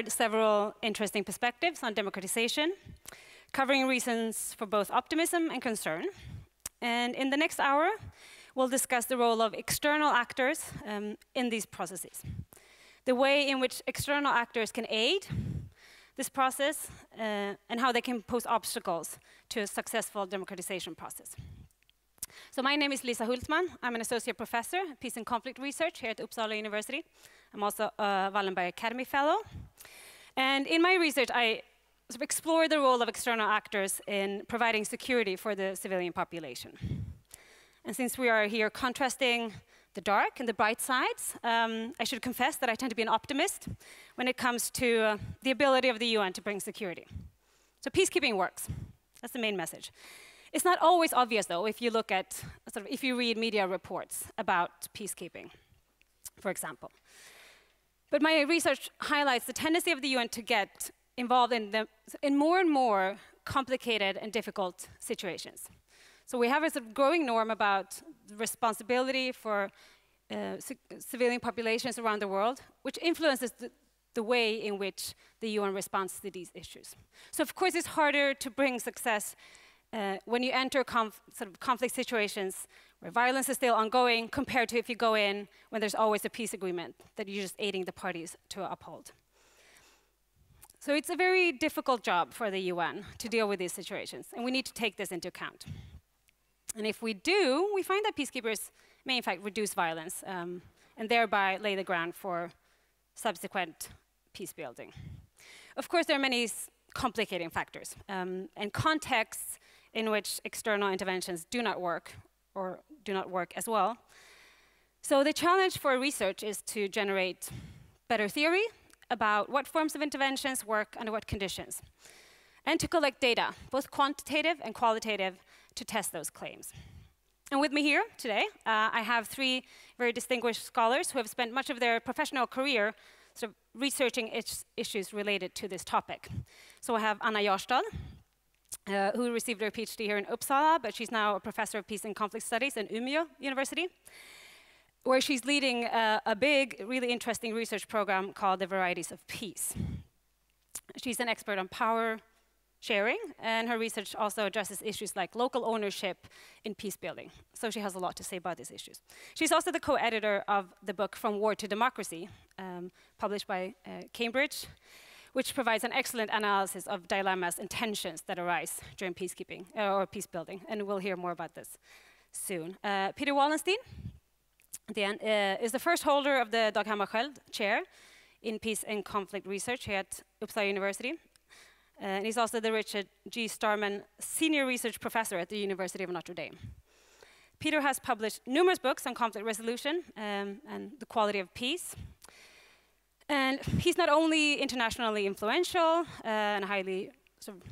several interesting perspectives on democratization, covering reasons for both optimism and concern. And in the next hour, we'll discuss the role of external actors in these processes, the way in which external actors can aid this process, and how they can pose obstacles to a successful democratization process. So my name is Lisa Hultman. I'm an associate professor of peace and conflict research here at Uppsala University. I'm also a Wallenberg Academy fellow. And in my research, I sort of explore the role of external actors in providing security for the civilian population. And since we are here contrasting the dark and the bright sides, I should confess that I tend to be an optimist when it comes to the ability of the UN to bring security. So peacekeeping works. That's the main message. It's not always obvious, though, if you look at, if you read media reports about peacekeeping, for example. But my research highlights the tendency of the UN to get involved in more and more complicated and difficult situations. So we have a sort of growing norm about the responsibility for civilian populations around the world, which influences the way in which the UN responds to these issues. So of course it's harder to bring success when you enter sort of conflict situations where violence is still ongoing compared to if you go in when there's always a peace agreement that you're just aiding the parties to uphold. So it's a very difficult job for the UN to deal with these situations, and we need to take this into account. And if we do, we find that peacekeepers may in fact reduce violence and thereby lay the ground for subsequent peace building. Of course, there are many complicating factors and contexts in which external interventions do not work or do not work as well. So the challenge for research is to generate better theory about what forms of interventions work under what conditions, and to collect data, both quantitative and qualitative, to test those claims. And with me here today, I have three very distinguished scholars who have spent much of their professional career sort of researching issues related to this topic. So I have Anna Jarstad, who received her PhD here in Uppsala, but she's now a professor of peace and conflict studies in Umeå University, where she's leading a big, really interesting research program called The Varieties of Peace. She's an expert on power sharing, and her research also addresses issues like local ownership in peace building. So she has a lot to say about these issues. She's also the co-editor of the book From War to Democracy, published by Cambridge, which provides an excellent analysis of dilemmas and tensions that arise during peacekeeping or peace building, and we'll hear more about this soon. Peter Wallensteen is the first holder of the Dag Hammarskjöld Chair in Peace and Conflict Research here at Uppsala University. And he's also the Richard G. Starman Senior Research Professor at the University of Notre Dame. Peter has published numerous books on conflict resolution and the quality of peace. And he's not only internationally influential and highly sort of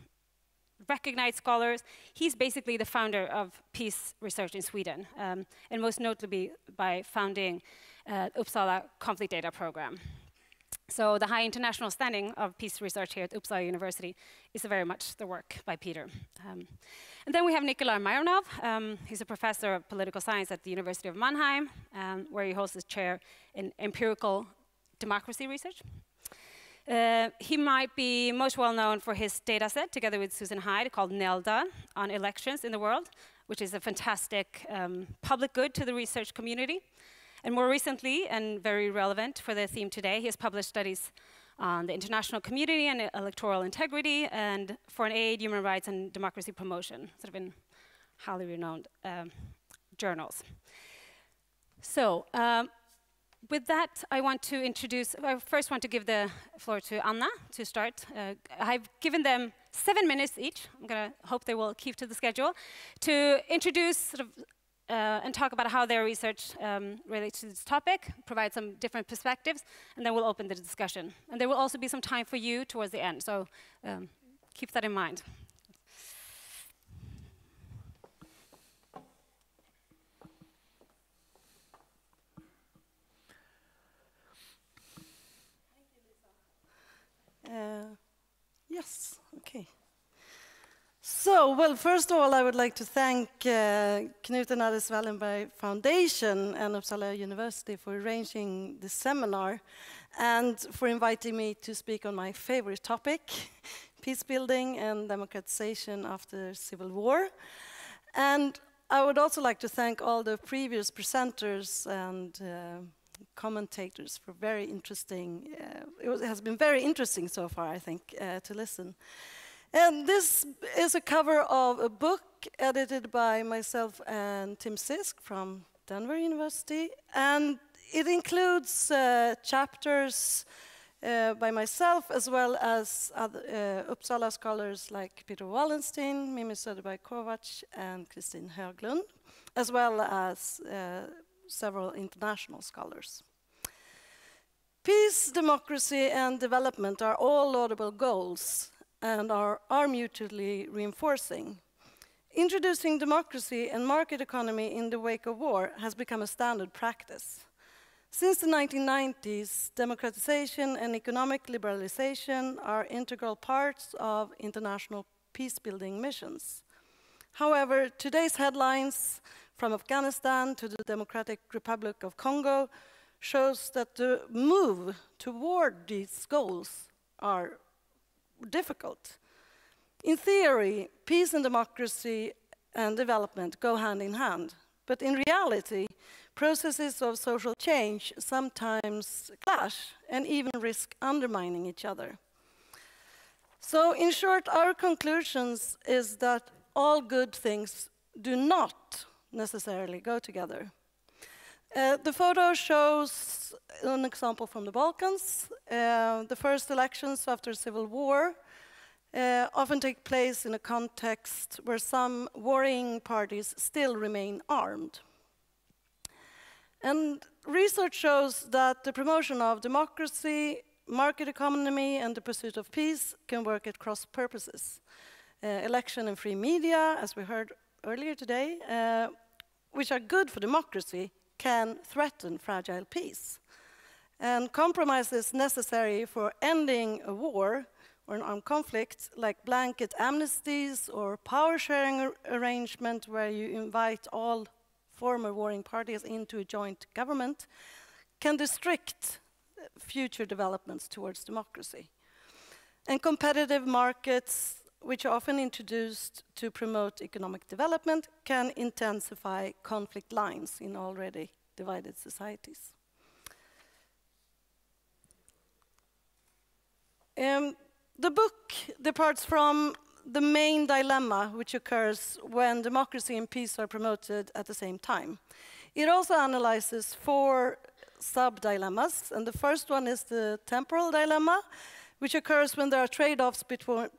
recognized scholar, he's basically the founder of peace research in Sweden, and most notably by founding Uppsala Conflict Data Program. So the high international standing of peace research here at Uppsala University is very much the work by Peter. And then we have Nicola Merinov. He's a professor of political science at the University of Mannheim, where he holds his chair in empirical democracy research. He might be most well known for his data set, together with Susan Hyde, called NELDA, on elections in the world, which is a fantastic public good to the research community. And more recently, and very relevant for the theme today, he has published studies on the international community and electoral integrity, and foreign aid, human rights, and democracy promotion, sort of in highly renowned journals. So, with that, I first want to give the floor to Anna to start. I've given them 7 minutes each. I'm going to hope they will keep to the schedule to introduce sort of and talk about how their research relates to this topic, provide some different perspectives, and then we'll open the discussion. And there will also be some time for you towards the end, so keep that in mind. Yes, okay. So, well, first of all, I would like to thank Knut and Alice Wallenberg Foundation and Uppsala University for arranging this seminar. and for inviting me to speak on my favorite topic, peace building and democratization after civil war. And I would also like to thank all the previous presenters and commentators for very interesting, it has been very interesting so far, I think, to listen. And this is a cover of a book edited by myself and Tim Sisk from Denver University, and it includes chapters by myself as well as other, Uppsala scholars like Peter Wallensteen, Mimi Söderberg-Kovacs, and Christine Höglund, as well as several international scholars. Peace, democracy, and development are all laudable goals and are mutually reinforcing. Introducing democracy and market economy in the wake of war has become a standard practice. Since the 1990s, democratization and economic liberalization are integral parts of international peace-building missions. However, today's headlines, from Afghanistan to the Democratic Republic of Congo, shows that the move toward these goals are difficult. In theory, peace and democracy and development go hand in hand, but in reality, processes of social change sometimes clash and even risk undermining each other. So in short, our conclusions is that all good things do not necessarily go together. The photo shows an example from the Balkans. The first elections after civil war often take place in a context where some warring parties still remain armed. And research shows that the promotion of democracy, market economy, and the pursuit of peace can work at cross purposes. Election and free media, as we heard earlier today, which are good for democracy, can threaten fragile peace. And compromises necessary for ending a war or an armed conflict, like blanket amnesties or power-sharing arrangement where you invite all former warring parties into a joint government, can restrict future developments towards democracy. And competitive markets, which are often introduced to promote economic development, can intensify conflict lines in already divided societies. The book departs from the main dilemma which occurs when democracy and peace are promoted at the same time. It also analyzes 4 sub-dilemmas, and the first one is the temporal dilemma, which occurs when there are trade-offs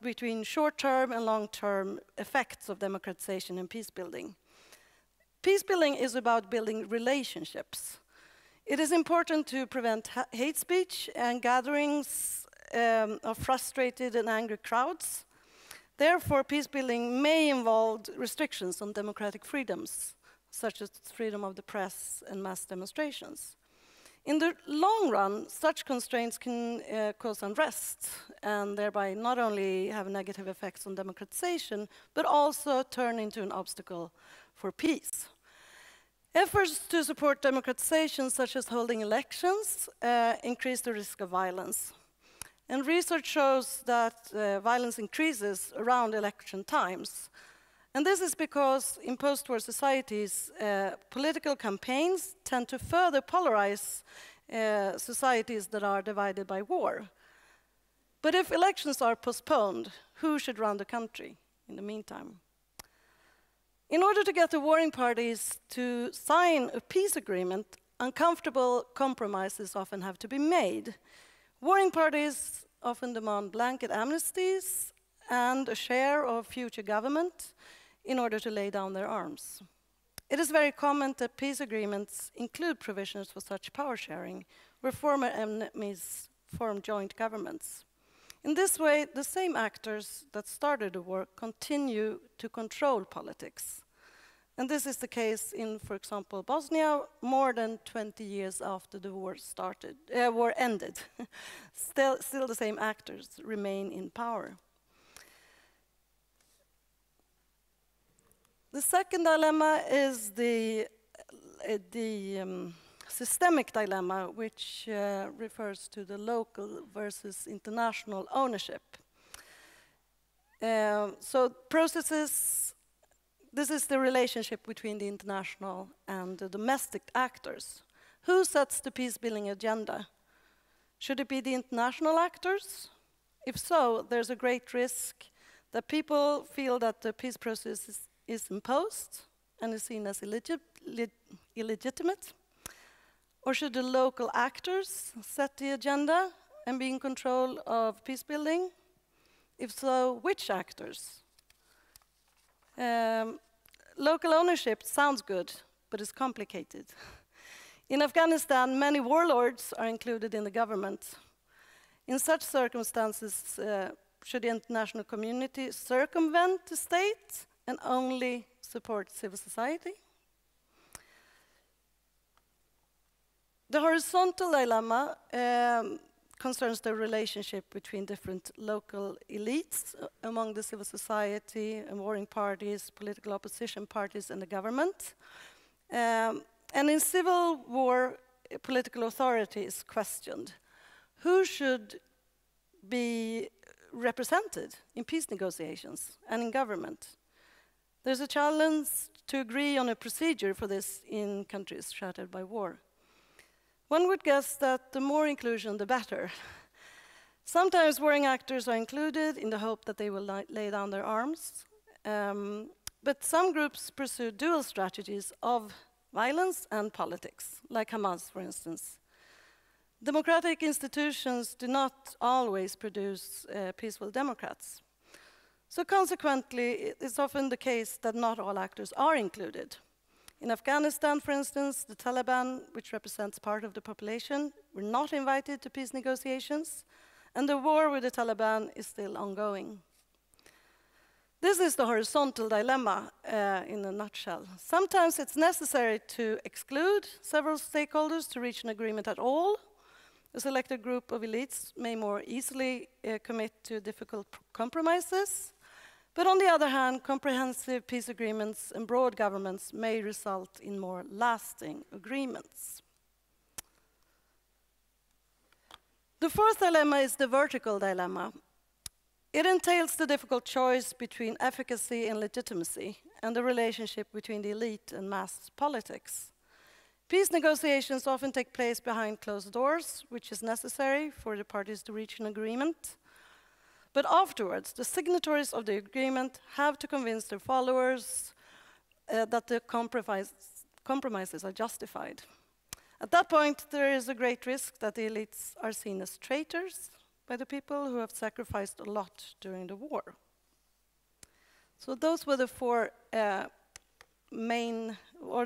between short-term and long-term effects of democratization and peace building. Peace building is about building relationships. It is important to prevent hate speech and gatherings of frustrated and angry crowds. Therefore, peace building may involve restrictions on democratic freedoms, such as freedom of the press and mass demonstrations. In the long run, such constraints can cause unrest and thereby not only have negative effects on democratization, but also turn into an obstacle for peace. Efforts to support democratization, such as holding elections, increase the risk of violence. And research shows that violence increases around election times. And this is because in post-war societies, political campaigns tend to further polarize societies that are divided by war. But if elections are postponed, who should run the country in the meantime? In order to get the warring parties to sign a peace agreement, uncomfortable compromises often have to be made. Warring parties often demand blanket amnesties and a share of future government in order to lay down their arms. It is very common that peace agreements include provisions for such power sharing, where former enemies form joint governments. In this way, the same actors that started the war continue to control politics. And this is the case in, for example, Bosnia, more than 20 years after the war ended. Still the same actors remain in power. The second dilemma is the systemic dilemma, which refers to the local versus international ownership. So processes, this is the relationship between the international and the domestic actors. Who sets the peace-building agenda? Should it be the international actors? If so, there's a great risk that people feel that the peace process is imposed and is seen as illegitimate. Or should the local actors set the agenda and be in control of peace building? If so, which actors? Local ownership sounds good, but it's complicated. In Afghanistan, many warlords are included in the government. In such circumstances, should the international community circumvent the state and only support civil society? The horizontal dilemma concerns the relationship between different local elites among the civil society and warring parties, political opposition parties, and the government. And in civil war, political authority is questioned. Who should be represented in peace negotiations and in government? There's a challenge to agree on a procedure for this in countries shattered by war. One would guess that the more inclusion, the better. Sometimes warring actors are included in the hope that they will lay down their arms. But some groups pursue dual strategies of violence and politics, like Hamas, for instance. Democratic institutions do not always produce peaceful democrats. So consequently, it's often the case that not all actors are included. In Afghanistan, for instance, the Taliban, which represents part of the population, were not invited to peace negotiations, and the war with the Taliban is still ongoing. This is the horizontal dilemma in a nutshell. Sometimes it's necessary to exclude several stakeholders to reach an agreement at all. A selected group of elites may more easily commit to difficult compromises. But on the other hand, comprehensive peace agreements and broad governments may result in more lasting agreements. The fourth dilemma is the vertical dilemma. It entails the difficult choice between efficacy and legitimacy, and the relationship between the elite and mass politics. Peace negotiations often take place behind closed doors, which is necessary for the parties to reach an agreement. But afterwards, the signatories of the agreement have to convince their followers that the compromises are justified. At that point, there is a great risk that the elites are seen as traitors by the people who have sacrificed a lot during the war. So those were the four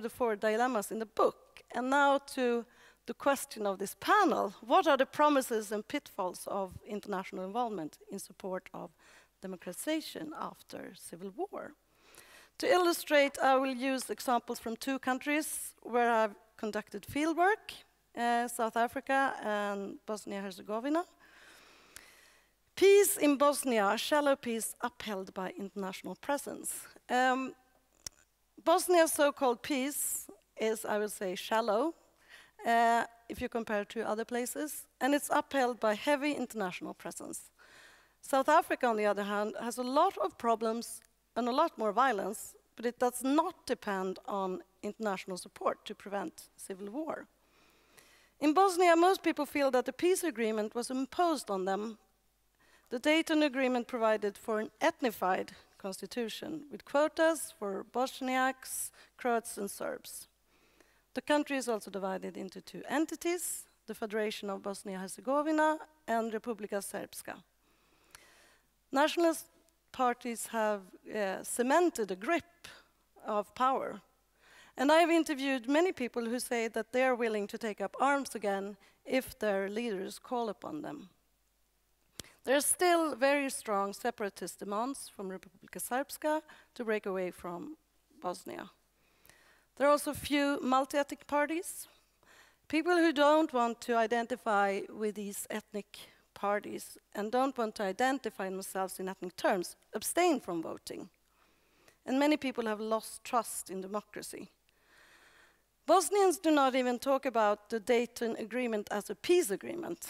four dilemmas in the book. And now to the question of this panel: what are the promises and pitfalls of international involvement in support of democratization after civil war? To illustrate, I will use examples from two countries where I've conducted fieldwork, South Africa and Bosnia-Herzegovina. Peace in Bosnia, a shallow peace upheld by international presence. Bosnia's so-called peace is, I would say, shallow, if you compare it to other places, and it's upheld by heavy international presence. South Africa, on the other hand, has a lot of problems and a lot more violence, but it does not depend on international support to prevent civil war. In Bosnia, most people feel that the peace agreement was imposed on them. The Dayton Agreement provided for an ethnified constitution with quotas for Bosniaks, Croats, and Serbs. The country is also divided into two entities, the Federation of Bosnia-Herzegovina and Republika Srpska. Nationalist parties have cemented a grip of power. And I've interviewed many people who say that they are willing to take up arms again if their leaders call upon them. There are still very strong separatist demands from Republika Srpska to break away from Bosnia. There are also few multi-ethnic parties. People who don't want to identify with these ethnic parties and don't want to identify themselves in ethnic terms abstain from voting. And many people have lost trust in democracy. Bosnians do not even talk about the Dayton Agreement as a peace agreement.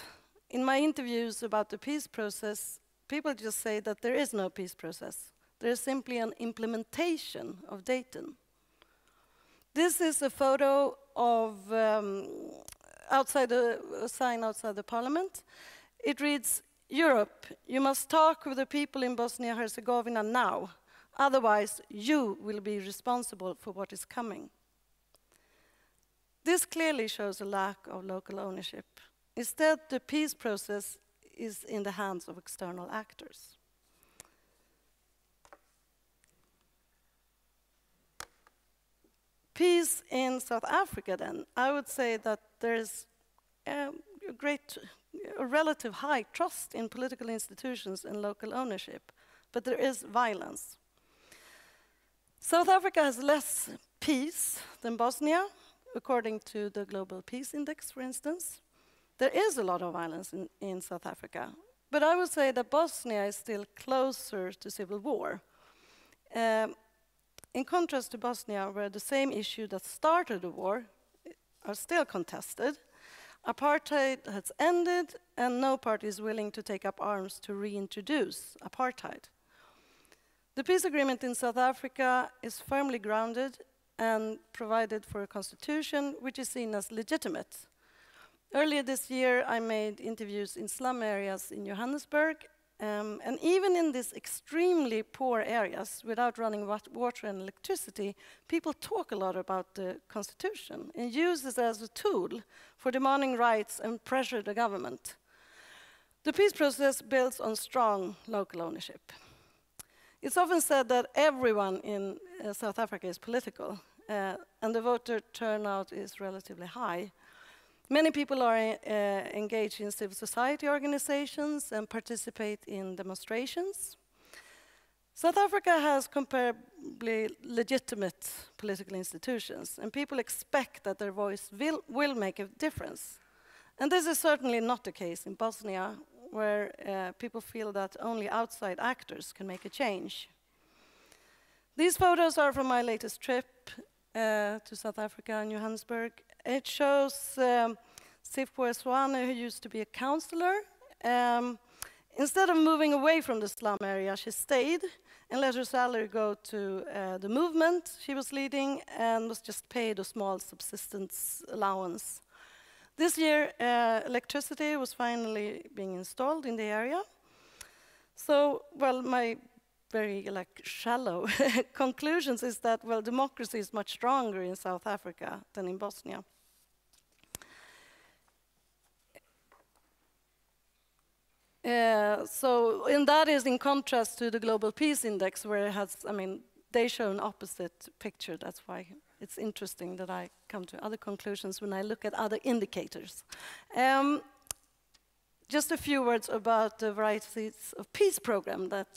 In my interviews about the peace process, people just say that there is no peace process. There is simply an implementation of Dayton. This is a photo of a sign outside the parliament. It reads, "Europe, you must talk with the people in Bosnia-Herzegovina now. Otherwise, you will be responsible for what is coming." This clearly shows a lack of local ownership. Instead, the peace process is in the hands of external actors. Peace in South Africa, then. I would say that there is a relative high trust in political institutions and local ownership, but there is violence. South Africa has less peace than Bosnia, according to the Global Peace Index, for instance. There is a lot of violence in South Africa, but I would say that Bosnia is still closer to civil war. In contrast to Bosnia, where the same issue that started the war are still contested, apartheid has ended and no party is willing to take up arms to reintroduce apartheid. The peace agreement in South Africa is firmly grounded and provided for a constitution which is seen as legitimate. Earlier this year, I made interviews in slum areas in Johannesburg, and even in these extremely poor areas, without running water and electricity, people talk a lot about the constitution and use it as a tool for demanding rights and pressure the government. The peace process builds on strong local ownership. It's often said that everyone in South Africa is political, and the voter turnout is relatively high. Many people are engaged in civil society organizations and participate in demonstrations. South Africa has comparably legitimate political institutions, and people expect that their voice will make a difference. And this is certainly not the case in Bosnia, where people feel that only outside actors can make a change. These photos are from my latest trip to South Africa and Johannesburg. It shows Sipho Eswane, who used to be a counselor. Instead of moving away from the slum area, she stayed and let her salary go to the movement she was leading and was just paid a small subsistence allowance. This year, electricity was finally being installed in the area. So, well, my very shallow conclusions is that, well, democracy is much stronger in South Africa than in Bosnia. And that is in contrast to the Global Peace Index, where it has, they show an opposite picture. That's why it's interesting that I come to other conclusions when I look at other indicators. Just a few words about the varieties of peace program that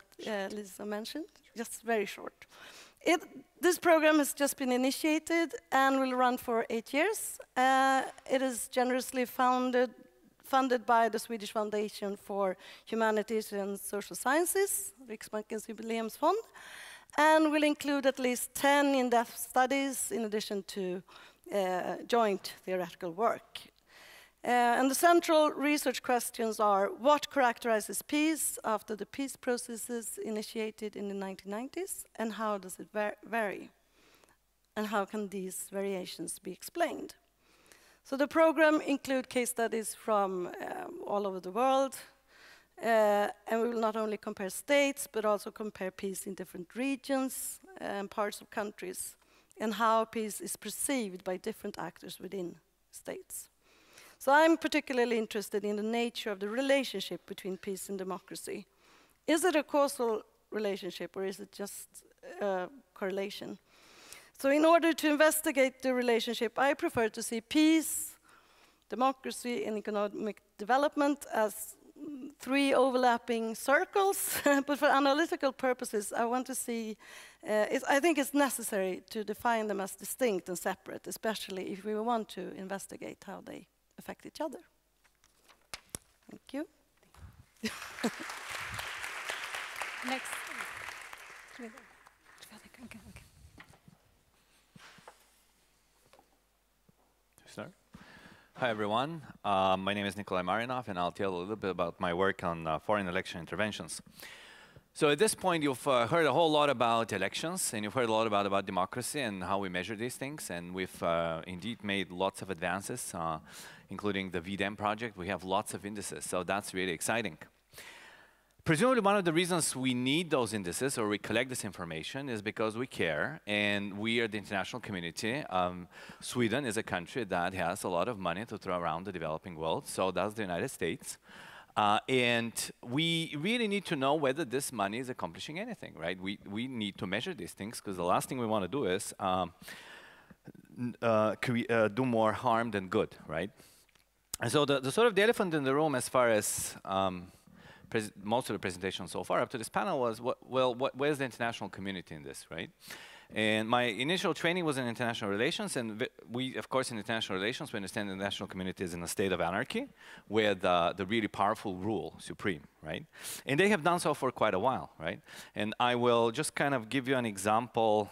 Lisa mentioned, just very short. This program has just been initiated and will run for 8 years. It is generously funded by the Swedish Foundation for Humanities and Social Sciences, Riksbankens Jubileumsfond, and will include at least 10 in-depth studies in addition to joint theoretical work. And the central research questions are: what characterizes peace after the peace processes initiated in the 1990s, and how does it vary? And how can these variations be explained? So the program includes case studies from all over the world, and we will not only compare states, but also compare peace in different regions and parts of countries, and how peace is perceived by different actors within states. So I'm particularly interested in the nature of the relationship between peace and democracy. Is it a causal relationship, or is it just a correlation? So in order to investigate the relationship, I prefer to see peace, democracy, and economic development as 3 overlapping circles. But for analytical purposes, I want to see, I think it's necessary to define them as distinct and separate, especially if we want to investigate how they affect each other. Thank you. Next. Hi, everyone. My name is Nicola Merinov, and I'll tell a little bit about my work on foreign election interventions. So at this point, you've heard a whole lot about elections, and you've heard a lot about democracy and how we measure these things. And we've indeed made lots of advances, including the VDEM project. We have lots of indices, so that's really exciting. Presumably, one of the reasons we need those indices or we collect this information is because we care, and we are the international community. Sweden is a country that has a lot of money to throw around the developing world, so does the United States. And we really need to know whether this money is accomplishing anything, right? We need to measure these things, because the last thing we want to do is do more harm than good, right? And so the sort of the elephant in the room as far as most of the presentation so far up to this panel was, where's the international community in this, right? And my initial training was in international relations, and we, of course, in international relations, we understand the international community is in a state of anarchy, where the really powerful rule supreme, right? And they have done so for quite a while, right? And I will just kind of give you an example,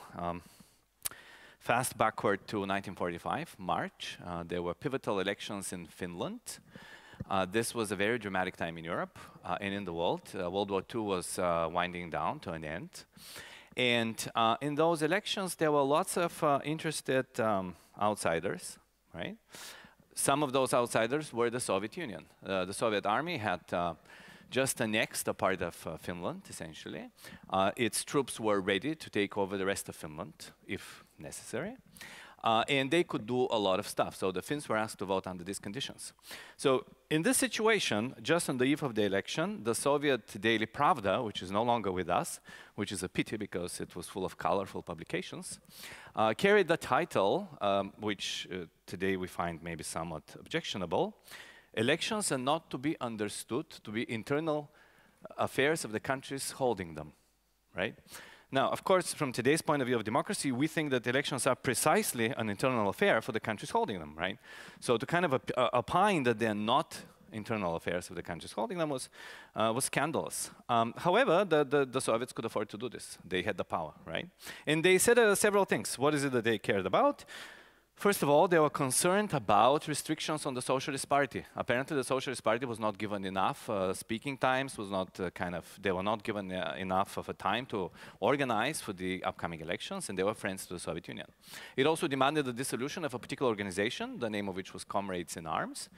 fast backward to 1945, March. There were pivotal elections in Finland. This was a very dramatic time in Europe and in the world. World War II was winding down to an end. And in those elections, there were lots of interested outsiders, right? Some of those outsiders were the Soviet Union. The Soviet army had just annexed a part of Finland, essentially. Its troops were ready to take over the rest of Finland, if necessary. And they could do a lot of stuff. So the Finns were asked to vote under these conditions. So in this situation, just on the eve of the election, the Soviet daily Pravda, which is no longer with us, which is a pity because it was full of colorful publications, carried the title, which today we find maybe somewhat objectionable: "Elections are not to be understood to be internal affairs of the countries holding them," right? Now, of course, from today's point of view of democracy, we think that elections are precisely an internal affair for the countries holding them, right? So to kind of opine that they're not internal affairs of the countries holding them was scandalous. However, the Soviets could afford to do this. They had the power, right? And they said several things. What is it that they cared about? First of all, they were concerned about restrictions on the Socialist Party. Apparently, the Socialist Party was not given enough speaking times, was not they were not given enough of a time to organize for the upcoming elections, and they were friends to the Soviet Union. It also demanded the dissolution of a particular organization, the name of which was Comrades in Arms.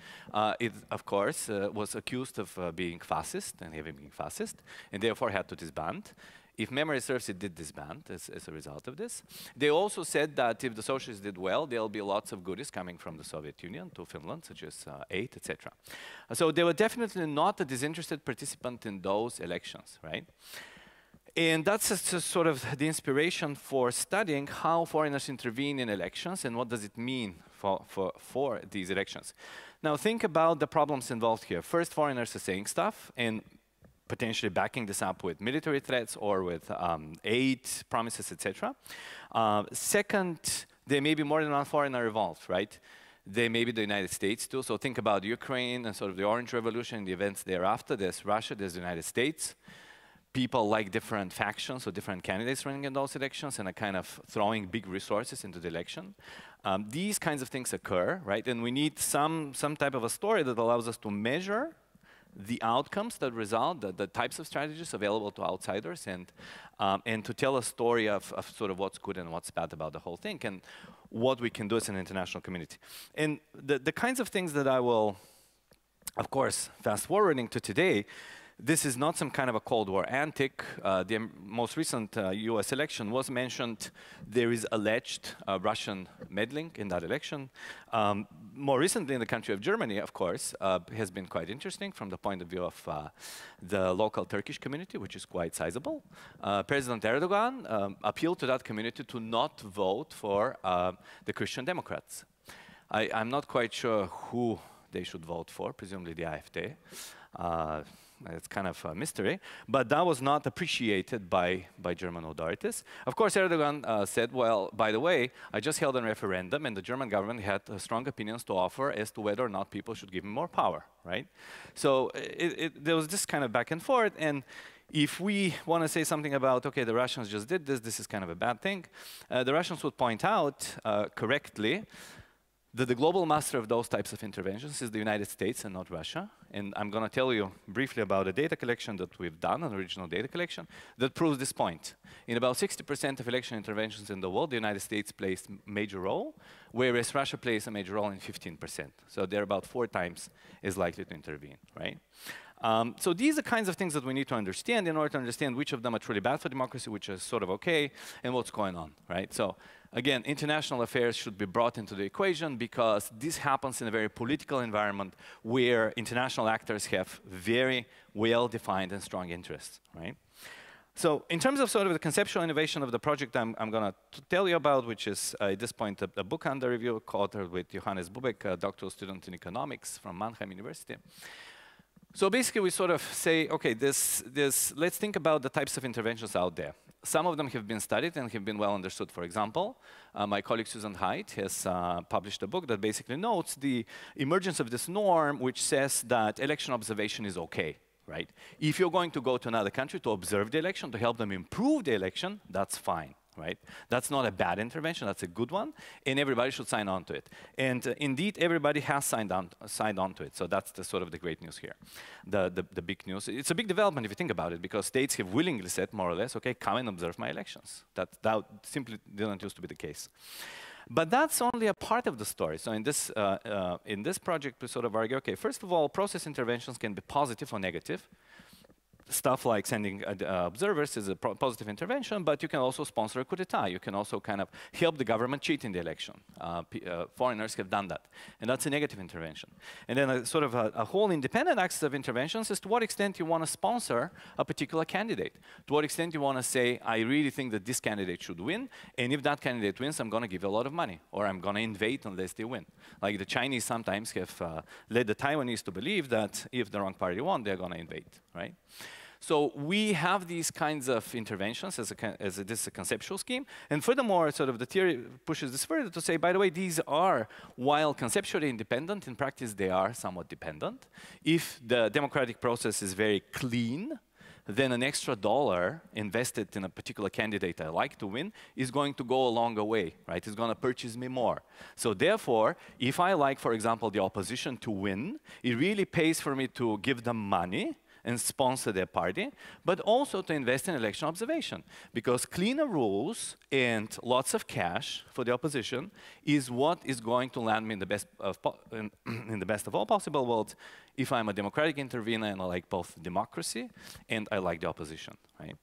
It, of course, was accused of being fascist and having been fascist, and therefore had to disband. If memory serves, it did disband as a result of this. They also said that if the socialists did well, there'll be lots of goodies coming from the Soviet Union to Finland, such as aid, etc. So they were definitely not a disinterested participant in those elections, right? And that's sort of the inspiration for studying how foreigners intervene in elections and what does it mean for these elections. Now think about the problems involved here. First, foreigners are saying stuff and potentially backing this up with military threats or with aid promises, etc. Second, there may be more than one foreigner involved, right? There may be the United States too. So think about Ukraine and sort of the Orange Revolution and the events thereafter. There's Russia, there's the United States. People like different factions or different candidates running in those elections and are kind of throwing big resources into the election. These kinds of things occur, right? And we need some type of a story that allows us to measure the outcomes that result, the types of strategies available to outsiders, and to tell a story of sort of what's good and what's bad about the whole thing, and what we can do as an international community. And the kinds of things that I will, of course, fast forwarding to today, this is not some kind of a Cold War antic. The most recent US election was mentioned. There is alleged Russian meddling in that election. More recently in the country of Germany, of course, has been quite interesting from the point of view of the local Turkish community, which is quite sizable. President Erdogan appealed to that community to not vote for the Christian Democrats. I'm not quite sure who they should vote for, presumably the AfD. It's kind of a mystery, but that was not appreciated by German authorities. Of course, Erdogan said, well, by the way, I just held a referendum and the German government had strong opinions to offer as to whether or not people should give him more power, right? So there was this kind of back and forth, and if we want to say something about, okay, the Russians just did this, this is kind of a bad thing, the Russians would point out correctly that the global master of those types of interventions is the United States and not Russia. And I'm going to tell you briefly about a data collection that we've done, an original data collection, that proves this point. In about 60% of election interventions in the world, the United States plays a major role, whereas Russia plays a major role in 15%. So they're about 4 times as likely to intervene, right? So these are kinds of things that we need to understand in order to understand which of them are truly bad for democracy, which is sort of okay, and what's going on, right? So again, international affairs should be brought into the equation because this happens in a very political environment where international actors have very well-defined and strong interests, right? So in terms of sort of the conceptual innovation of the project I'm going to tell you about, which is at this point a book under review, co-authored with Johannes Bubeck, a doctoral student in economics from Mannheim University. So basically, we sort of say, okay, let's think about the types of interventions out there. Some of them have been studied and have been well understood. For example, my colleague Susan Haidt has published a book that basically notes the emergence of this norm, which says that election observation is okay, right? If you're going to go to another country to observe the election, to help them improve the election, that's fine. Right? That's not a bad intervention, that's a good one, and everybody should sign on to it. And indeed, everybody has signed on to it, so that's the sort of the great news here. The big news, it's a big development if you think about it, because states have willingly said, more or less, okay, come and observe my elections. That simply didn't used to be the case. But that's only a part of the story. So in this project, we sort of argue, okay, first of all, process interventions can be positive or negative. Stuff like sending observers is a positive intervention, but you can also sponsor a coup d'etat. You can also kind of help the government cheat in the election. Foreigners have done that, and that's a negative intervention. And then a whole independent axis of interventions is to what extent you want to sponsor a particular candidate. To what extent you want to say, I really think that this candidate should win, and if that candidate wins, I'm going to give a lot of money, or I'm going to invade unless they win. Like the Chinese sometimes have led the Taiwanese to believe that if the wrong party won, they're going to invade, right? So we have these kinds of interventions as this is a conceptual scheme. And furthermore, sort of the theory pushes this further to say, by the way, these are, while conceptually independent, in practice they are somewhat dependent. If the democratic process is very clean, then an extra dollar invested in a particular candidate I like to win is going to go a longer way, right? It's going to purchase me more. So therefore, if I like, for example, the opposition to win, it really pays for me to give them money and sponsor their party, but also to invest in election observation. Because cleaner rules and lots of cash for the opposition is what is going to land me in the best of all possible worlds if I'm a democratic intervener and I like both democracy and I like the opposition, right?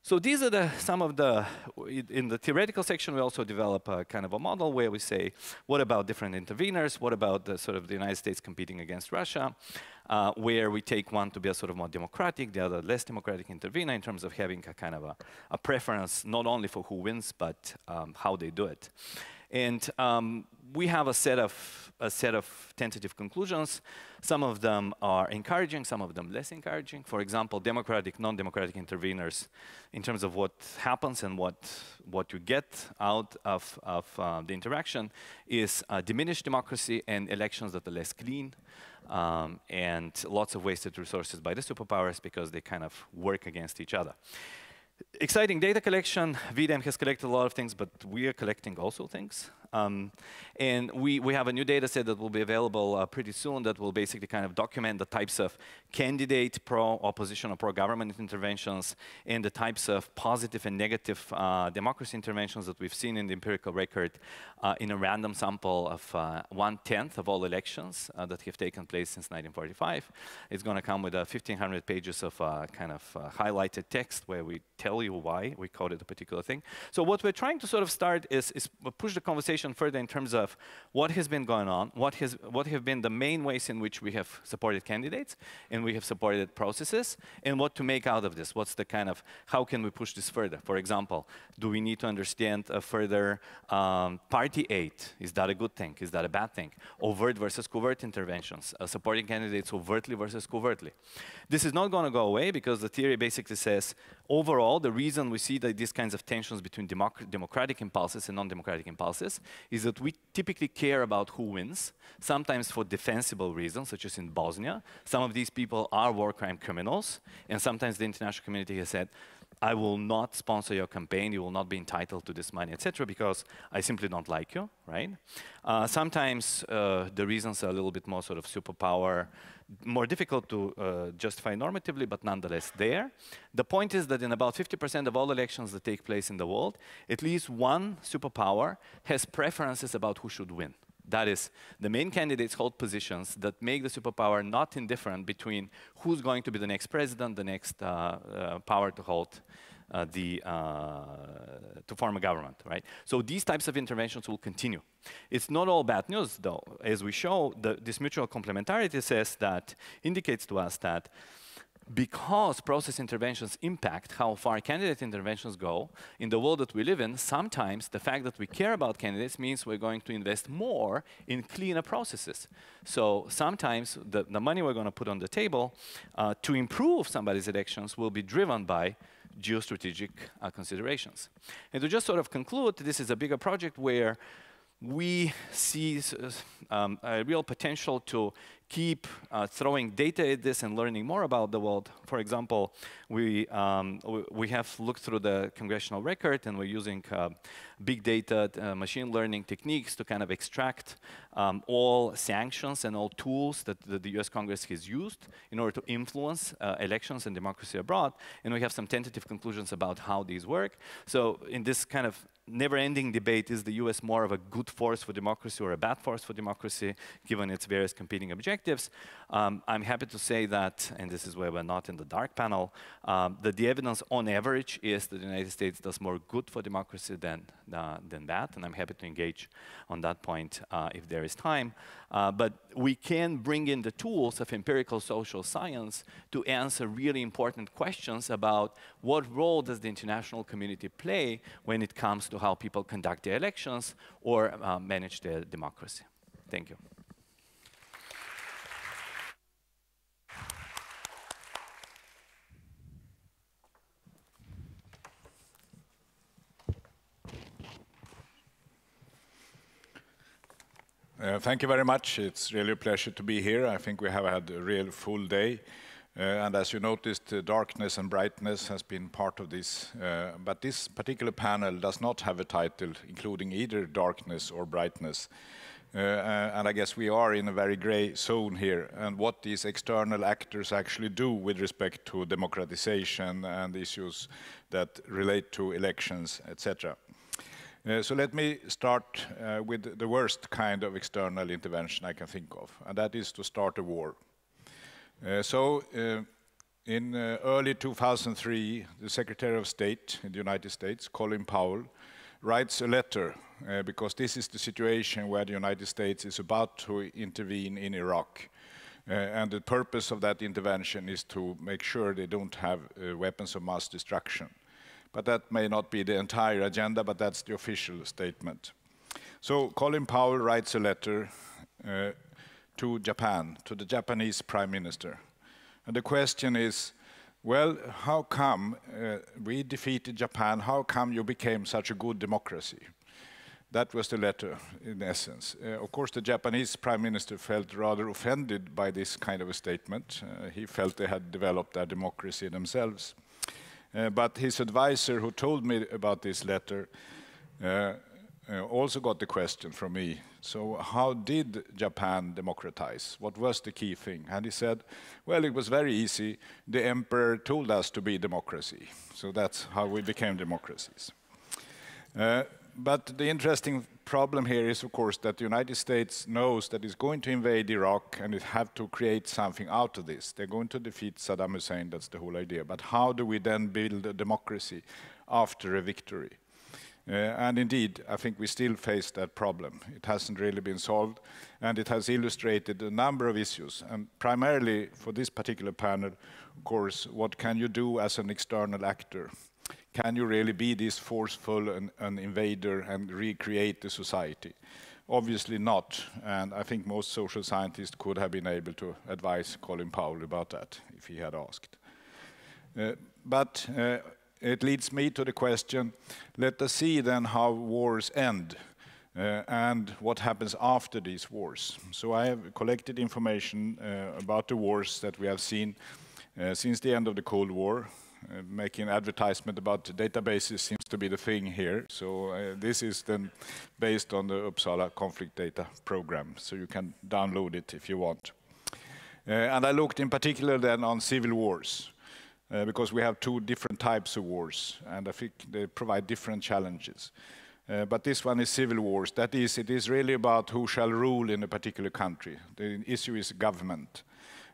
So these are some of the, in the theoretical section, we also develop a kind of a model where we say, what about different interveners? What about the sort of the United States competing against Russia? Where we take one to be a sort of more democratic, the other less democratic intervener in terms of having a kind of a preference, not only for who wins, but how they do it. And we have a set of tentative conclusions. Some of them are encouraging, some of them less encouraging. For example, democratic, non-democratic interveners in terms of what happens and what you get out of the interaction is diminished democracy and elections that are less clean. And lots of wasted resources by the superpowers because they kind of work against each other. Exciting data collection. VDEM has collected a lot of things, but we are collecting also things. And we have a new data set that will be available pretty soon that will basically kind of document the types of candidate pro-opposition or pro-government interventions and the types of positive and negative democracy interventions that we've seen in the empirical record in a random sample of 1/10 of all elections that have taken place since 1945. It's going to come with 1,500 pages of kind of highlighted text where we tell you why we coded a particular thing. So what we're trying to sort of start is push the conversation further in terms of what has been going on, what have been the main ways in which we have supported candidates and we have supported processes, and what to make out of this. What's the kind of, how can we push this further? For example, do we need to understand further party aid? Is that a good thing? Is that a bad thing? Overt versus covert interventions, supporting candidates overtly versus covertly. This is not going to go away because the theory basically says, overall, the reason we see that these kinds of tensions between democratic impulses and non-democratic impulses is that we typically care about who wins, sometimes for defensible reasons, such as in Bosnia. Some of these people are war crime criminals, and sometimes the international community has said, I will not sponsor your campaign, you will not be entitled to this money, etc., because I simply don't like you, right? Sometimes the reasons are a little bit more sort of superpower, more difficult to justify normatively, but nonetheless there. The point is that in about 50% of all elections that take place in the world, at least one superpower has preferences about who should win. That is, the main candidates hold positions that make the superpower not indifferent between who's going to be the next president, the next power to hold to form a government, right? So these types of interventions will continue. It's not all bad news, though. As we show, this mutual complementarity indicates to us that because process interventions impact how far candidate interventions go in the world that we live in, sometimes the fact that we care about candidates means we're going to invest more in cleaner processes. So sometimes the money we're going to put on the table to improve somebody's elections will be driven by geostrategic considerations. And to just sort of conclude, this is a bigger project where we see a real potential to keep throwing data at this and learning more about the world. For example, we have looked through the congressional record, and we're using big data machine learning techniques to kind of extract all sanctions and all tools that the US Congress has used in order to influence elections and democracy abroad. And we have some tentative conclusions about how these work. So in this kind of never-ending debate, is the US more of a good force for democracy or a bad force for democracy, given its various competing objectives? I'm happy to say that, and this is where we're not in the dark panel, that the evidence on average is that the United States does more good for democracy than bad, and I'm happy to engage on that point if there is time. But we can bring in the tools of empirical social science to answer really important questions about what role does the international community play when it comes to how people conduct their elections or manage their democracy. Thank you. Thank you very much. It's really a pleasure to be here. I think we have had a real full day. And as you noticed, darkness and brightness has been part of this. But this particular panel does not have a title including either darkness or brightness. And I guess we are in a very gray zone here. And what these external actors actually do with respect to democratization and issues that relate to elections, etc. So let me start with the worst kind of external intervention I can think of, and that is to start a war. In early 2003, the Secretary of State in the United States, Colin Powell, writes a letter because this is the situation where the United States is about to intervene in Iraq. And the purpose of that intervention is to make sure they don't have weapons of mass destruction. But that may not be the entire agenda, but that's the official statement. So Colin Powell writes a letter to Japan, to the Japanese Prime Minister. And the question is, well, how come we defeated Japan? How come you became such a good democracy? That was the letter, in essence. Of course, the Japanese Prime Minister felt rather offended by this kind of a statement. He felt they had developed their democracy themselves. But his advisor, who told me about this letter, also got the question from me. So how did Japan democratize? What was the key thing? And he said, well, it was very easy. The emperor told us to be democracy. So that's how we became democracies. But the interesting problem here is, of course, that the United States knows that it's going to invade Iraq and it have to create something out of this. They're going to defeat Saddam Hussein, that's the whole idea. But how do we then build a democracy after a victory? And indeed, I think we still face that problem. It hasn't really been solved, and it has illustrated a number of issues. And primarily for this particular panel, of course, what can you do as an external actor? Can you really be this forceful an invader and recreate the society? Obviously not, and I think most social scientists could have been able to advise Colin Powell about that if he had asked. But it leads me to the question, let us see then how wars end and what happens after these wars. So I have collected information about the wars that we have seen since the end of the Cold War. making advertisement about databases seems to be the thing here. So this is then based on the Uppsala conflict data program. So you can download it if you want. And I looked in particular then on civil wars, because we have two different types of wars, and I think they provide different challenges. But this one is civil wars. That is, it is really about who shall rule in a particular country. The issue is government.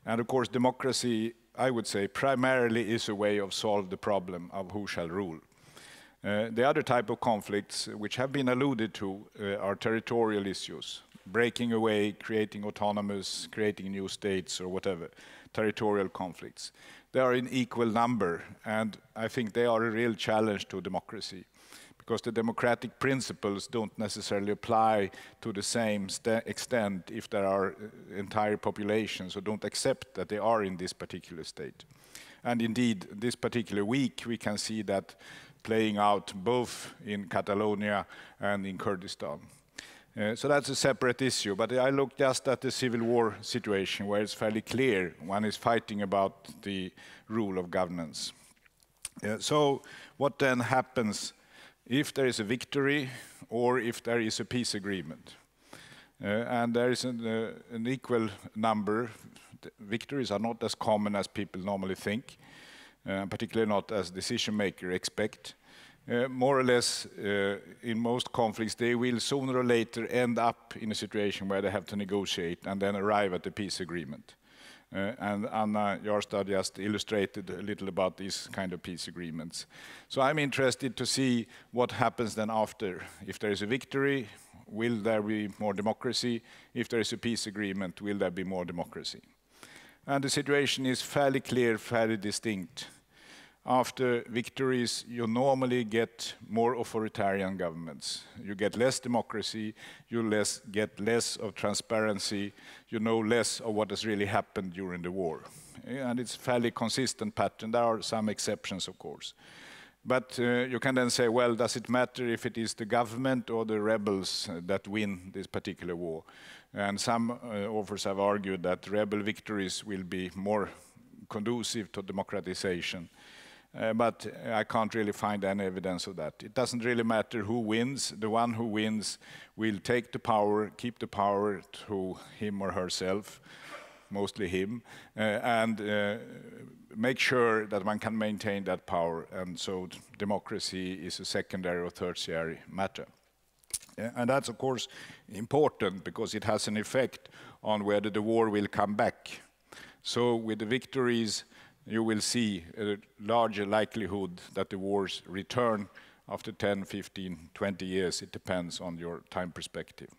And of course, democracy, I would say, primarily is a way of solve the problem of who shall rule. The other type of conflicts, which have been alluded to, are territorial issues. Breaking away, creating autonomous, creating new states or whatever, territorial conflicts. They are in equal number, and I think they are a real challenge to democracy, because the democratic principles don't necessarily apply to the same extent if there are entire populations who don't accept that they are in this particular state. And indeed, this particular week, we can see that playing out both in Catalonia and in Kurdistan. So that's a separate issue, but I look just at the civil war situation where it's fairly clear one is fighting about the rule of governance. So what then happens if there is a victory or if there is a peace agreement? And there is an equal number. Victories are not as common as people normally think, particularly not as decision makers expect. More or less, in most conflicts, they will sooner or later end up in a situation where they have to negotiate and then arrive at a peace agreement. And Anna Jarstad just illustrated a little about these kind of peace agreements. So I'm interested to see what happens then after. If there is a victory, will there be more democracy? If there is a peace agreement, will there be more democracy? And the situation is fairly clear, fairly distinct. After victories, you normally get more authoritarian governments. You get less democracy, you get less of transparency, you know less of what has really happened during the war. And it's a fairly consistent pattern. There are some exceptions, of course. But you can then say, well, does it matter if it is the government or the rebels that win this particular war? And some authors have argued that rebel victories will be more conducive to democratization. But I can't really find any evidence of that. It doesn't really matter who wins. The one who wins will take the power, keep the power to him or herself, mostly him, and make sure that one can maintain that power. And so democracy is a secondary or tertiary matter. And that's, of course, important because it has an effect on whether the war will come back. So with the victories, you will see a larger likelihood that the wars return after 10, 15, 20 years. It depends on your time perspective.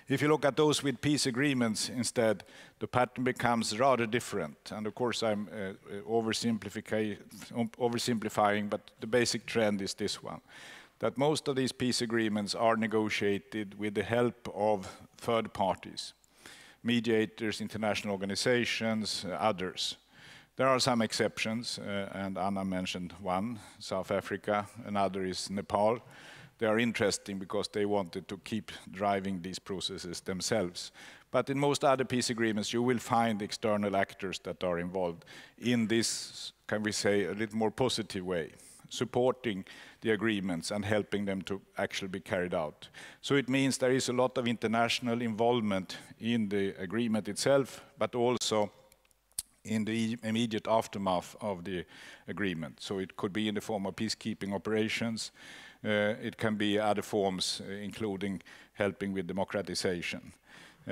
If you look at those with peace agreements instead, the pattern becomes rather different. And of course, I'm oversimplifying, but the basic trend is this one, that most of these peace agreements are negotiated with the help of third parties, mediators, international organizations, others. There are some exceptions, and Anna mentioned one, South Africa, another is Nepal. They are interesting because they wanted to keep driving these processes themselves. But in most other peace agreements, you will find external actors that are involved in this, can we say, a little more positive way, supporting the agreements and helping them to actually be carried out. So it means there is a lot of international involvement in the agreement itself, but also in the immediate aftermath of the agreement. So it could be in the form of peacekeeping operations. It can be other forms, including helping with democratization.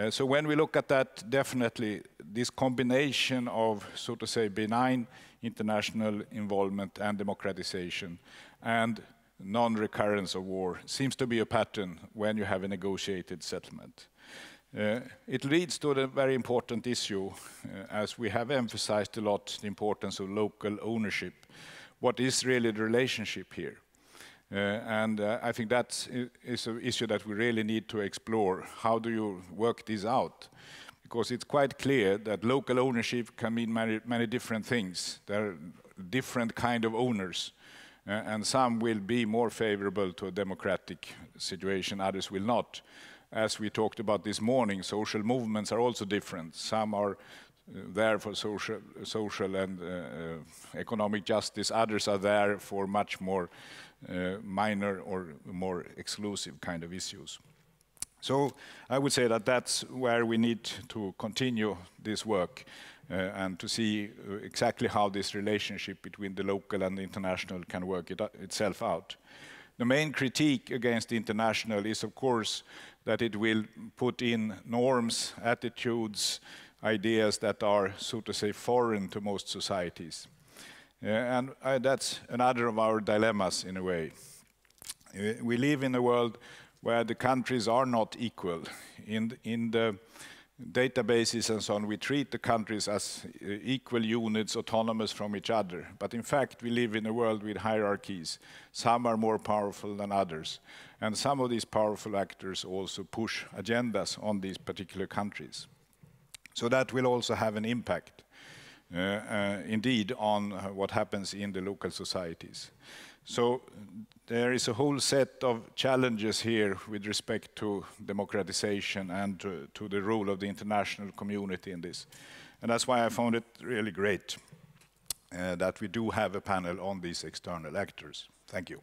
So when we look at that, definitely this combination of, so to say, benign international involvement and democratization and non-recurrence of war seems to be a pattern when you have a negotiated settlement. It leads to a very important issue, as we have emphasized a lot the importance of local ownership. What is really the relationship here? And I think that is an issue that we really need to explore. How do you work this out? Because it's quite clear that local ownership can mean many different things. There are different kind of owners, and some will be more favorable to a democratic situation, others will not. As we talked about this morning, social movements are also different. Some are there for social and economic justice. Others are there for much more minor or more exclusive kind of issues. So I would say that that's where we need to continue this work and to see exactly how this relationship between the local and the international can work itself out. The main critique against the international is, of course, that it will put in norms, attitudes, ideas that are, so to say, foreign to most societies. And that's another of our dilemmas, in a way. We live in a world where the countries are not equal. In the databases and so on, we treat the countries as equal units, autonomous from each other. But in fact, we live in a world with hierarchies. Some are more powerful than others. And some of these powerful actors also push agendas on these particular countries. So that will also have an impact, indeed, on what happens in the local societies. So there is a whole set of challenges here with respect to democratization and to the role of the international community in this. And that's why I found it really great that we do have a panel on these external actors. Thank you.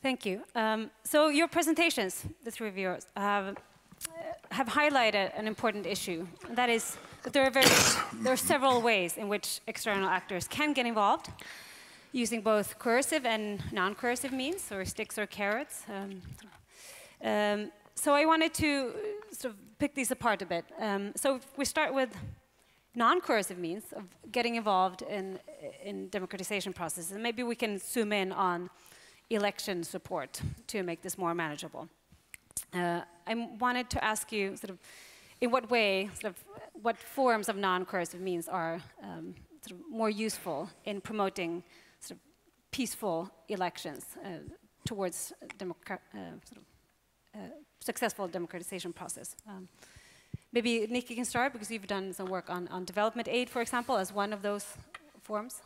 Thank you. So your presentations, the three of yours, have highlighted an important issue. And that is that there are several ways in which external actors can get involved, using both coercive and non-coercive means, or sticks or carrots. So I wanted to sort of pick these apart a bit. So if we start with non-coercive means of getting involved in democratization processes, and maybe we can zoom in on election support to make this more manageable. I wanted to ask you sort of in what way, what forms of non-coercive means are sort of more useful in promoting sort of peaceful elections towards successful democratization process. Maybe Nick, you can start because you've done some work on development aid, for example, as one of those forms.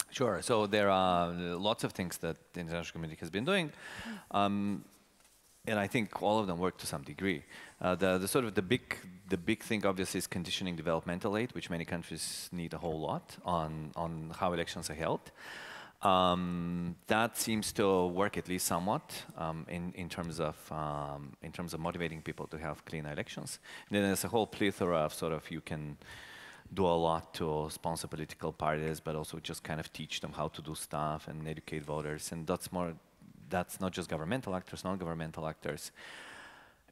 Sure. So there are lots of things that the international community has been doing, and I think all of them work to some degree. The big thing, obviously, is conditioning developmental aid, which many countries need a whole lot on how elections are held. That seems to work at least somewhat in terms of motivating people to have clean elections. And then there's a whole plethora of you can do a lot to sponsor political parties, but also just kind of teach them how to do stuff and educate voters. And that's not just governmental actors, non-governmental actors.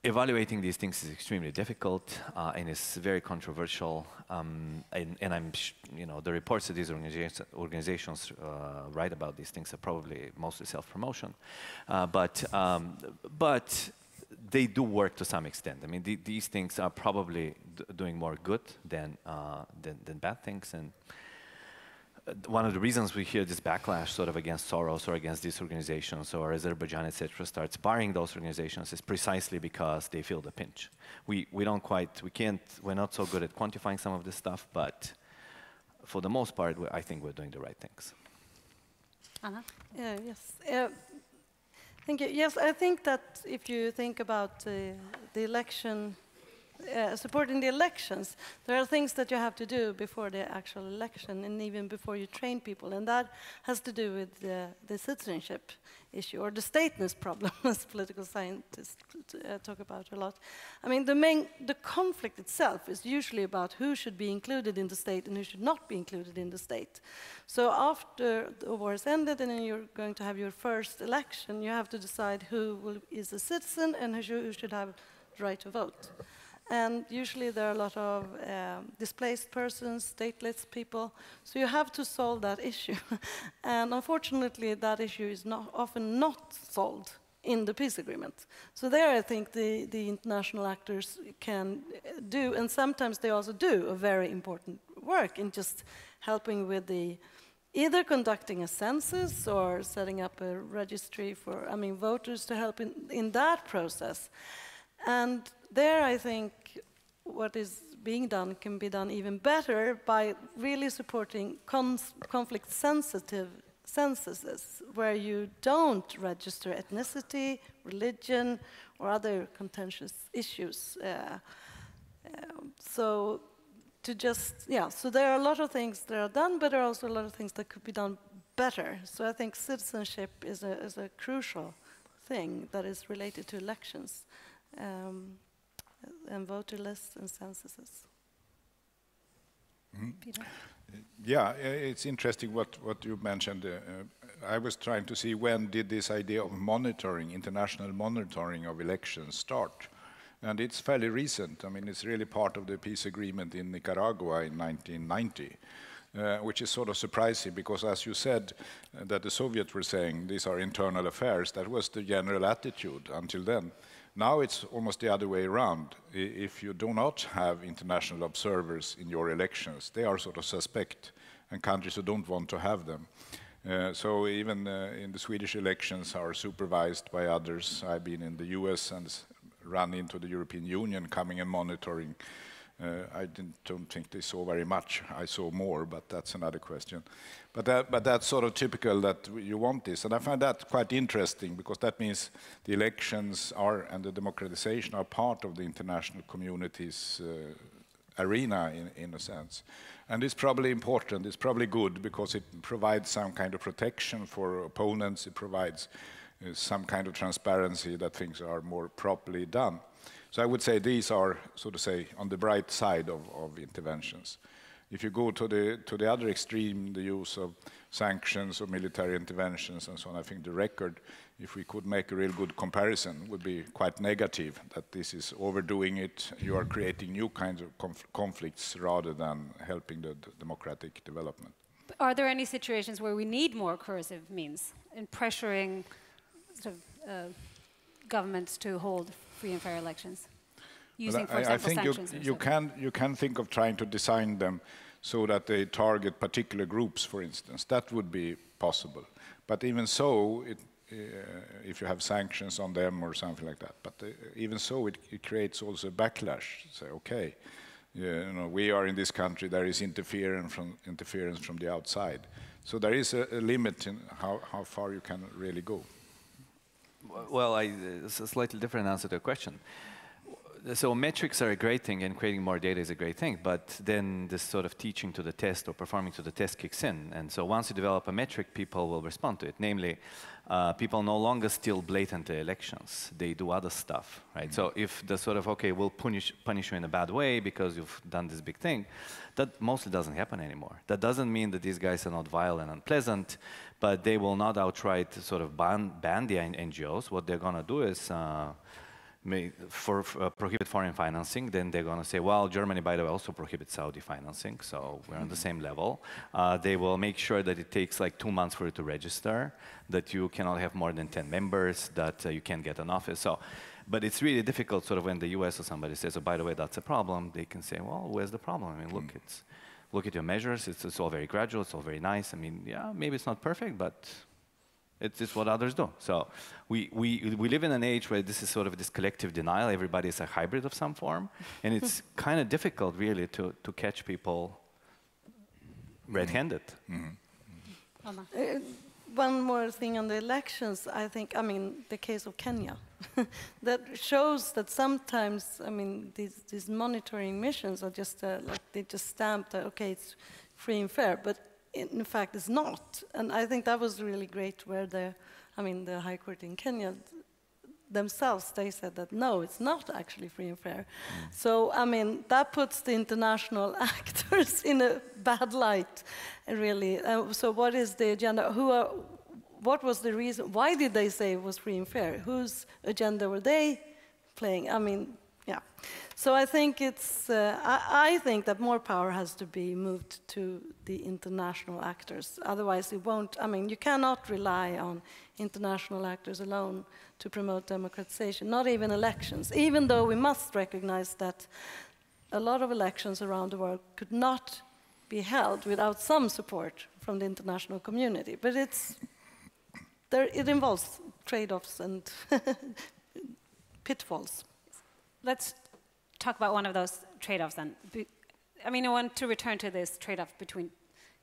Evaluating these things is extremely difficult and it's very controversial. And the reports that these organizations write about these things are probably mostly self-promotion. But they do work to some extent. I mean, these things are probably doing more good than bad things. And one of the reasons we hear this backlash sort of against Soros or against these organizations or Azerbaijan, etc., starts barring those organizations is precisely because they feel the pinch. We're not so good at quantifying some of this stuff, but for the most part, I think we're doing the right things. Anna? Yes. Thank you. Yes, I think that if you think about the election, supporting the elections, there are things that you have to do before the actual election and even before you train people, and that has to do with the citizenship issue or the stateless problem, as political scientists talk about a lot. I mean, the conflict itself is usually about who should be included in the state and who should not be included in the state. So after the war has ended and then you're going to have your first election, you have to decide who is a citizen and who should have the right to vote. And usually there are a lot of displaced persons, stateless people, so you have to solve that issue. And unfortunately, that issue is often not solved in the peace agreement. So there I think the international actors can do, and sometimes they also do, a very important work in just helping with either conducting a census or setting up a registry for, voters to help in that process. And there, I think, what is being done can be done even better by really supporting conflict-sensitive censuses where you don't register ethnicity, religion, or other contentious issues. So there are a lot of things that are done, but there are also a lot of things that could be done better. So I think citizenship is a crucial thing that is related to elections and voter lists and censuses. Peter? Yeah, it's interesting what you mentioned. I was trying to see when did this idea of monitoring, international monitoring of elections start? And it's fairly recent. I mean, it's really part of the peace agreement in Nicaragua in 1990, which is sort of surprising because, as you said, that the Soviets were saying these are internal affairs. That was the general attitude until then. Now it's almost the other way around. If you do not have international observers in your elections, they are sort of suspect, and countries who don't want to have them. So even in the Swedish elections are supervised by others. I've been in the US and run into the European Union coming and monitoring. I don't think they saw very much. I saw more, but that's another question. But that's sort of typical that you want this. And I find that quite interesting because that means the elections are and the democratization are part of the international community's arena in a sense. And it's probably important, it's probably good because it provides some kind of protection for opponents, it provides some kind of transparency that things are more properly done. So I would say these are, so to say, on the bright side of interventions. If you go to the other extreme, the use of sanctions or military interventions and so on, I think the record, if we could make a real good comparison, would be quite negative, that this is overdoing it, you are creating new kinds of conflicts rather than helping the democratic development. Are there any situations where we need more coercive means in pressuring sort of, governments to hold free and fair elections? Using, for example, sanctions? I think you can think of trying to design them so that they target particular groups, for instance. That would be possible. But even so, if you have sanctions on them or something like that, but even so, it creates also a backlash. Say, okay, you know, we are in this country, there is interference from the outside. So there is a limit in how far you can really go. Well, it's a slightly different answer to the question. So metrics are a great thing, and creating more data is a great thing, but then this sort of teaching to the test or performing to the test kicks in. And so once you develop a metric, people will respond to it. Namely, people no longer steal blatantly elections. They do other stuff, right? So if the sort of, okay, we'll punish you in a bad way because you've done this big thing, that mostly doesn't happen anymore. That doesn't mean that these guys are not vile and unpleasant, but they will not outright sort of ban the NGOs. What they're going to do is prohibit foreign financing. Then they're going to say, well, Germany, by the way, also prohibits Saudi financing, so we're on the same level. They will make sure that it takes like 2 months for you to register, that you cannot have more than 10 members, that you can't get an office. So, but it's really difficult sort of when the US or somebody says, oh, by the way, that's a problem, they can say, well, where's the problem? I mean, look at your measures, it's all very gradual, it's all very nice. I mean, yeah, maybe it's not perfect, but it's what others do. So we live in an age where this is sort of this collective denial. Everybody is a hybrid of some form. And it's kind of difficult, really, to catch people red-handed. One more thing on the elections, I think, I mean, the case of Kenya, that shows that sometimes, I mean, these monitoring missions are just like they just stamp that, okay, it's free and fair, but in fact it's not. And I think that was really great where the High Court in Kenya themselves, they said that no, it's not actually free and fair. So, I mean, that puts the international actors in a bad light, really. So what is the agenda? What was the reason? Why did they say it was free and fair? Whose agenda were they playing? I mean, yeah. So I think it's, I think that more power has to be moved to the international actors. Otherwise it won't, I mean, you cannot rely on international actors alone to promote democratization, not even elections, even though we must recognize that a lot of elections around the world could not be held without some support from the international community. But it involves trade-offs and pitfalls. Let's talk about one of those trade-offs then. I mean, I want to return to this trade-off between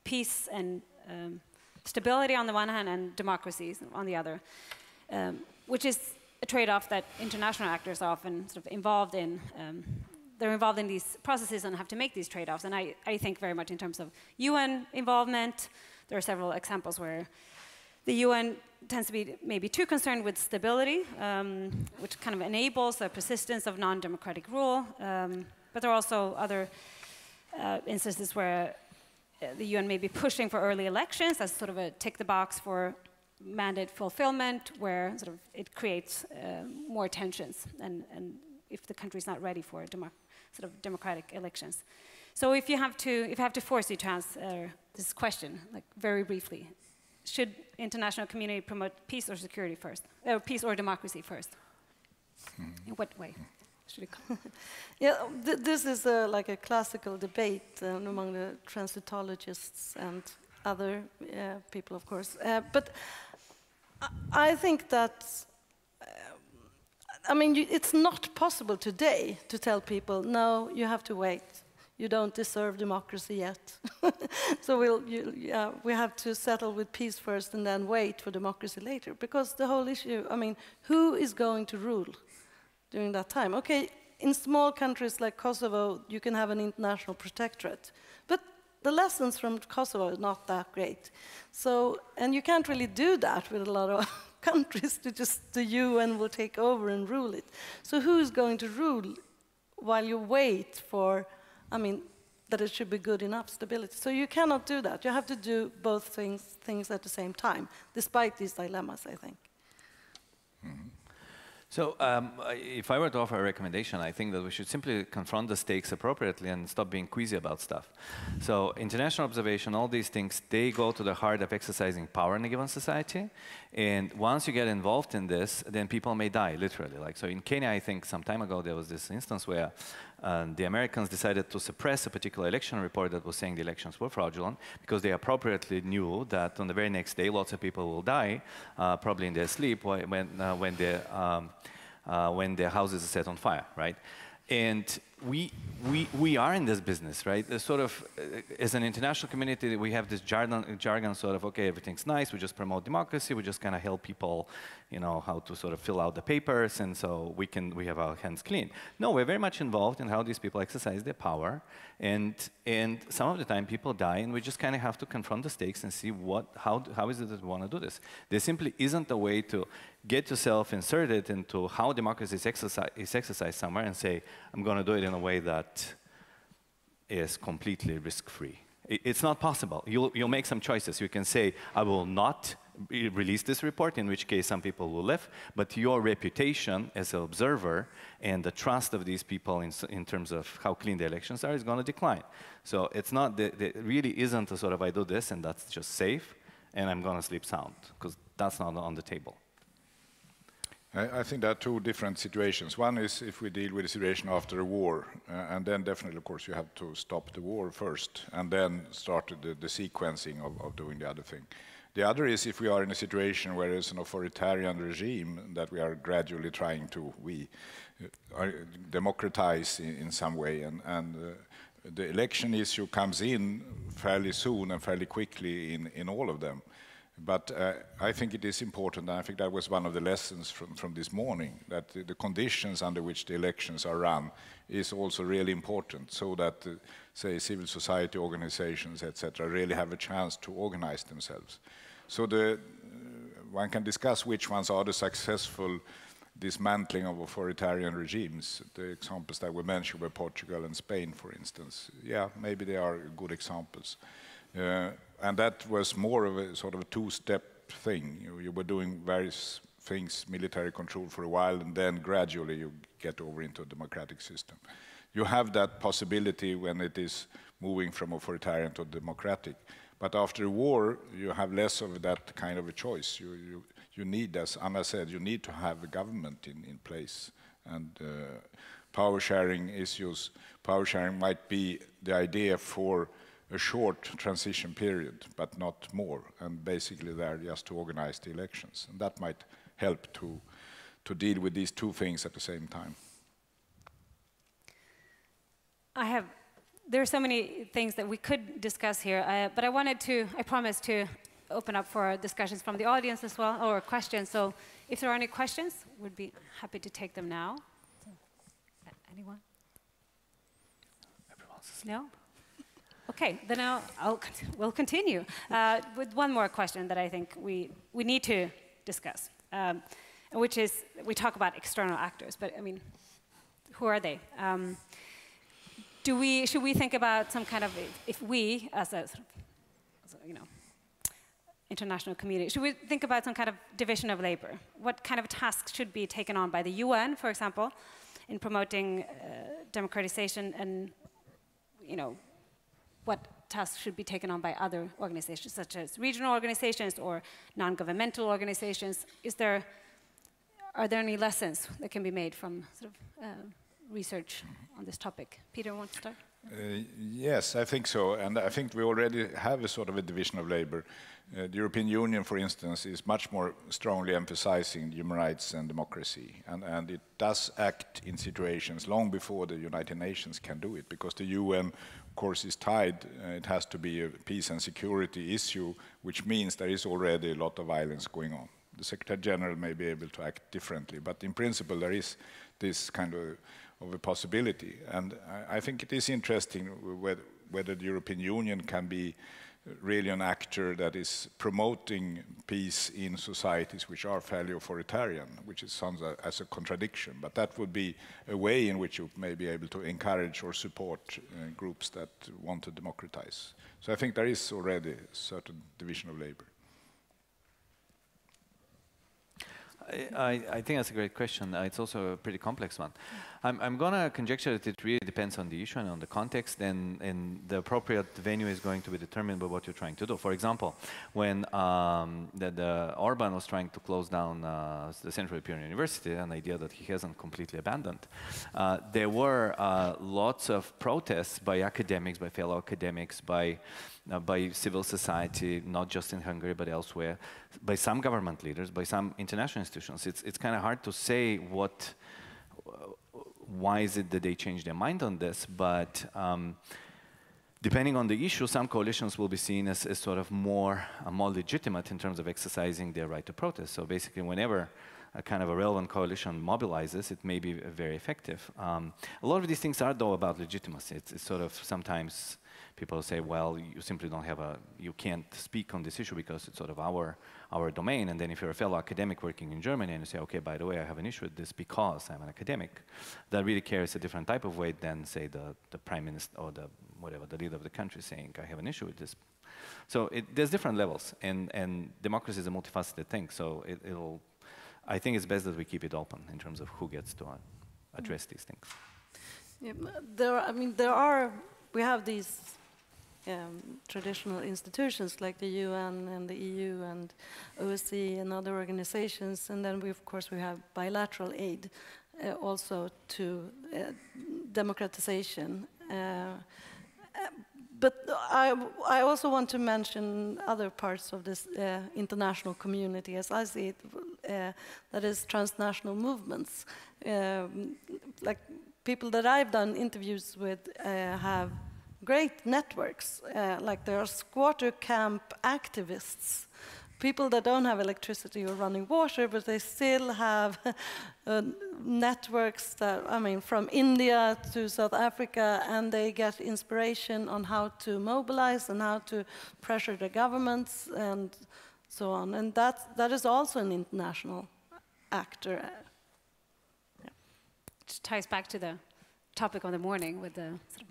peace and stability on the one hand and democracies on the other, which is a trade-off that international actors are often sort of involved in. They're involved in these processes and have to make these trade-offs. And I think very much in terms of UN involvement. There are several examples where the UN tends to be maybe too concerned with stability, which kind of enables the persistence of non-democratic rule. But there are also other instances where the UN may be pushing for early elections as sort of a tick the box for mandate fulfillment, where sort of it creates more tensions, and if the country is not ready for sort of democratic elections. So if you have to force you to answer this question, like very briefly, should international community promote peace or security first, or peace or democracy first? In what way should it come? Yeah, this is like a classical debate among the transitologists and other people, of course. But I think that, I mean, it's not possible today to tell people, no, you have to wait. You don't deserve democracy yet. So we have to settle with peace first and then wait for democracy later. Because the whole issue, I mean, who is going to rule during that time? Okay, in small countries like Kosovo, you can have an international protectorate. But the lessons from Kosovo are not that great. So, and you can't really do that with a lot of countries to just the UN will take over and rule it. So who is going to rule while you wait for, I mean, that it should be good enough stability? So you cannot do that. You have to do both things at the same time, despite these dilemmas, I think. Mm-hmm. So if I were to offer a recommendation, I think that we should simply confront the stakes appropriately and stop being queasy about stuff. So international observation, all these things, they go to the heart of exercising power in a given society. And once you get involved in this, then people may die, literally. Like, so in Kenya, I think some time ago, there was this instance where the Americans decided to suppress a particular election report that was saying the elections were fraudulent because they appropriately knew that on the very next day, lots of people will die, probably in their sleep when their houses are set on fire, right? And we are in this business, right? Sort of, as an international community, we have this jargon sort of, okay, everything's nice, we just promote democracy, we just kind of help people, you know, how to sort of fill out the papers, and so we have our hands clean. No, we're very much involved in how these people exercise their power, and some of the time people die, and we just kind of have to confront the stakes and see how is it that we want to do this. There simply isn't a way to get yourself inserted into how democracy is exercised somewhere and say, I'm going to do it in a way that is completely risk-free. It's not possible. You'll make some choices. You can say, I will not release this report, in which case some people will live, but your reputation as an observer and the trust of these people in terms of how clean the elections are is going to decline. So it's not, there really isn't a sort of, I do this and that's just safe, and I'm going to sleep sound, because that's not on the table. I think there are two different situations. One is if we deal with the situation after a war, and then definitely, of course, you have to stop the war first, and then start the sequencing of doing the other thing. The other is if we are in a situation where there's an authoritarian regime that we are gradually trying to democratize in some way, and the election issue comes in fairly soon and fairly quickly in all of them. But I think it is important, and I think that was one of the lessons from this morning, that the conditions under which the elections are run is also really important, so that, say, civil society organizations, etc., really have a chance to organize themselves. So one can discuss which ones are the successful dismantling of authoritarian regimes. The examples that were mentioned were Portugal and Spain, for instance. Yeah, maybe they are good examples. And that was more of a sort of a two-step thing. You were doing various things, military control for a while, and then gradually you get over into a democratic system. You have that possibility when it is moving from authoritarian to democratic. But after a war, you have less of that kind of a choice. You need, as Anna said, you need to have a government in place. And power sharing issues, power sharing might be the idea for a short transition period, but not more, and basically there just to organize the elections. And that might help to deal with these two things at the same time. There are so many things that we could discuss here, but I promised to open up for discussions from the audience as well, or questions. So if there are any questions, we'd be happy to take them now. So, anyone? Everyone's asleep. No? Okay, then we'll continue with one more question that I think we need to discuss, which is, we talk about external actors, but I mean, who are they? Should we think about some kind of, if we, as a, international community, should we think about some kind of division of labor? What kind of tasks should be taken on by the UN, for example, in promoting democratization, and, what tasks should be taken on by other organizations, such as regional organizations or non-governmental organizations? Are there any lessons that can be made from sort of research on this topic? Peter, want to start? Yes, I think so, and I think we already have a sort of a division of labor. The European Union, for instance, is much more strongly emphasizing human rights and democracy, and it does act in situations long before the United Nations can do it, because the UN, of course, is tied. It has to be a peace and security issue, which means there is already a lot of violence going on. The Secretary General may be able to act differently, but in principle there is this kind of a possibility. And I think it is interesting whether the European Union can be really an actor that is promoting peace in societies which are fairly authoritarian, which sounds as a contradiction, but that would be a way in which you may be able to encourage or support groups that want to democratize. So I think there is already a certain division of labor. I think that's a great question. It's also a pretty complex one. I'm going to conjecture that it really depends on the issue and on the context, and the appropriate venue is going to be determined by what you're trying to do. For example, when Orban was trying to close down the Central European University, an idea that he hasn't completely abandoned, there were lots of protests by academics, by fellow academics, by civil society, not just in Hungary but elsewhere, by some government leaders, by some international institutions. It's kind of hard to say why is it that they changed their mind on this, but depending on the issue, some coalitions will be seen as sort of more legitimate in terms of exercising their right to protest. So basically, whenever a kind of a relevant coalition mobilizes, it may be very effective. A lot of these things are, though, about legitimacy. It's sort of sometimes people say, well, you simply don't have you can't speak on this issue because it's sort of our domain. And then if you're a fellow academic working in Germany and you say, okay, by the way, I have an issue with this because I'm an academic, that really carries a different type of weight than, say, the prime minister or the leader of the country saying, I have an issue with this. So there's different levels, and democracy is a multifaceted thing. So I think it's best that we keep it open in terms of who gets to address these things. Yeah, we have these traditional institutions like the UN and the EU and OSCE and other organizations, and then of course we have bilateral aid also to democratization. But I also want to mention other parts of this international community, as I see it, that is transnational movements. Like people that I've done interviews with have great networks, like there are squatter camp activists, people that don't have electricity or running water, but they still have networks that, from India to South Africa, and they get inspiration on how to mobilize and how to pressure the governments and so on. And that is also an international actor. Which ties back to the topic of the morning with the sort of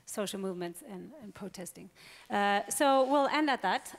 social movements and protesting. So we'll end at that.